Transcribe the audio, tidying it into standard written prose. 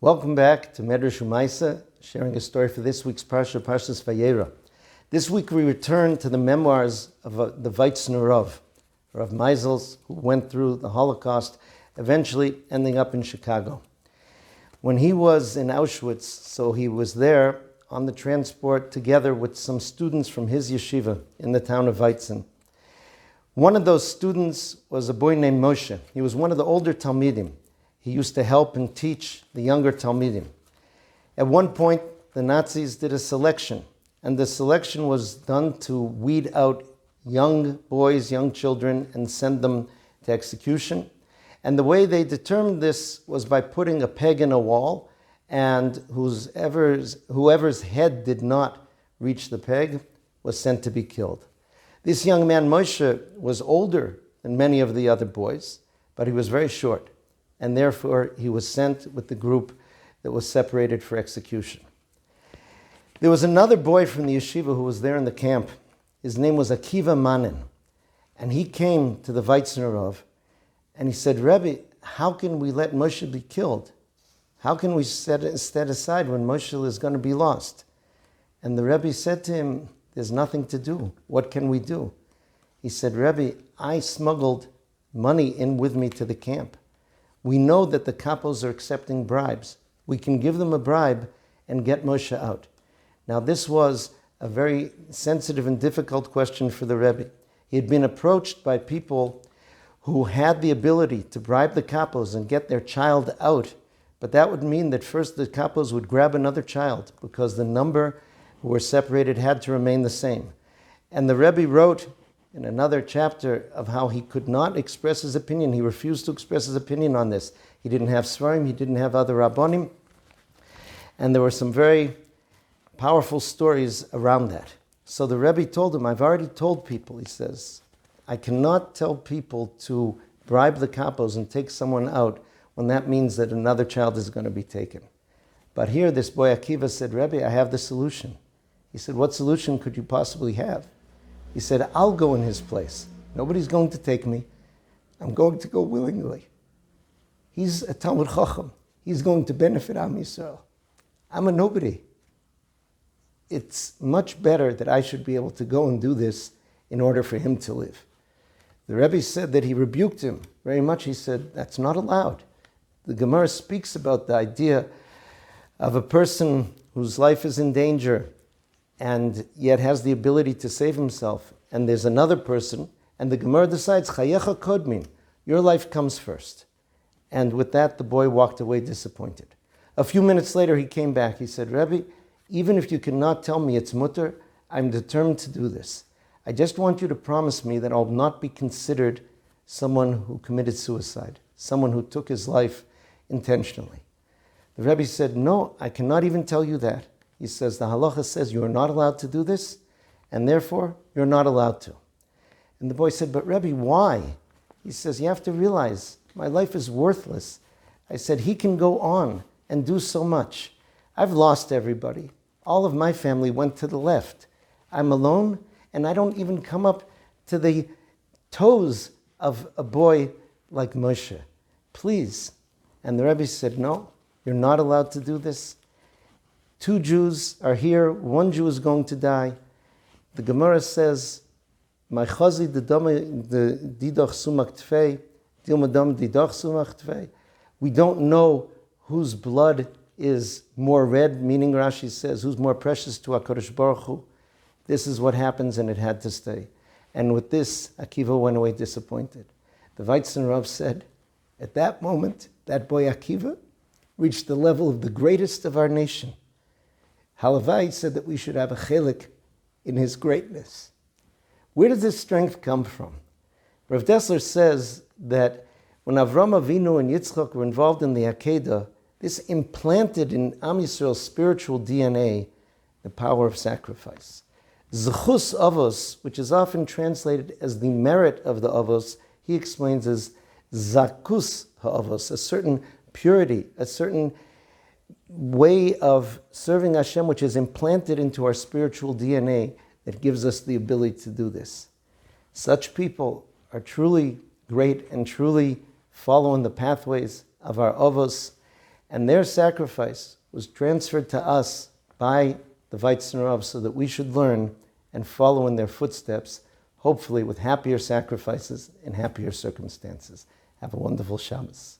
Welcome back to Medrash Umaisa, sharing a story for this week's Parashas Vayera. This week we return to the memoirs of the Veitzner Rav, Rav Meisels, who went through the Holocaust, eventually ending up in Chicago. When he was in Auschwitz, so he was there on the transport together with some students from his yeshiva in the town of Veitzner. One of those students was a boy named Moshe. He was one of the older talmidim. He used to help and teach the younger talmidim. At one point, the Nazis did a selection, and the selection was done to weed out young boys, young children, and send them to execution. And the way they determined this was by putting a peg in a wall, and whoever's head did not reach the peg was sent to be killed. This young man, Moshe, was older than many of the other boys, but he was very short. And therefore he was sent with the group that was separated for execution. There was another boy from the yeshiva who was there in the camp. His name was Akiva Manin. And he came to the Veitzner Rav and he said, Rebbe, how can we let Moshe be killed? How can we set aside when Moshe is going to be lost? And the Rebbe said to him, there's nothing to do. What can we do? He said, Rebbe, I smuggled money in with me to the camp. We know that the capos are accepting bribes. We can give them a bribe and get Moshe out. Now this was a very sensitive and difficult question for the Rebbe. He had been approached by people who had the ability to bribe the capos and get their child out, but that would mean that first the capos would grab another child because the number who were separated had to remain the same. And the Rebbe wrote in another chapter of how he could not express his opinion. He refused to express his opinion on this. He didn't have Svarim, he didn't have other Rabbonim. And there were some very powerful stories around that. So the Rebbe told him, I've already told people, he says, I cannot tell people to bribe the capos and take someone out when that means that another child is going to be taken. But here this boy Akiva said, Rebbe, I have the solution. He said, what solution could you possibly have? He said, I'll go in his place. Nobody's going to take me. I'm going to go willingly. He's a talmid chacham. He's going to benefit Am Yisrael. I'm a nobody. It's much better that I should be able to go and do this in order for him to live. The Rebbe said that he rebuked him very much. He said, that's not allowed. The Gemara speaks about the idea of a person whose life is in danger and yet has the ability to save himself. And there's another person, and the Gemara decides, Chayecha kodmin, your life comes first. And with that, the boy walked away disappointed. A few minutes later, he came back. He said, Rebbe, even if you cannot tell me it's mutter, I'm determined to do this. I just want you to promise me that I'll not be considered someone who committed suicide, someone who took his life intentionally. The Rebbe said, no, I cannot even tell you that. He says, the halacha says you are not allowed to do this, and therefore you're not allowed to. And the boy said, but Rebbe, why? He says, you have to realize my life is worthless. I said, he can go on and do so much. I've lost everybody. All of my family went to the left. I'm alone, and I don't even come up to the toes of a boy like Moshe. Please. And the Rebbe said, no, you're not allowed to do this. 2 Jews are here, 1 Jew is going to die. The Gemara says, "My chazi the didach sumak tfei, dilmadam didach sumak tfei." We don't know whose blood is more red, meaning Rashi says, who's more precious to HaKadosh Baruch Hu. This is what happens, and it had to stay. And with this, Akiva went away disappointed. The Veitzner Rav said, at that moment, that boy Akiva reached the level of the greatest of our nation. Halavai said that we should have a chelik in his greatness. Where does this strength come from? Rav Dessler says that when Avram Avinu and Yitzchak were involved in the Akeida, this implanted in Am Yisrael's spiritual DNA the power of sacrifice. Zechus Avos, which is often translated as the merit of the Avos, he explains as Zakus HaAvos, a certain purity, a certain way of serving Hashem, which is implanted into our spiritual DNA that gives us the ability to do this. Such people are truly great and truly follow in the pathways of our avos, And their sacrifice was transferred to us by the Veitzner Rav so that we should learn and follow in their footsteps, hopefully with happier sacrifices and happier circumstances. Have a wonderful Shabbos.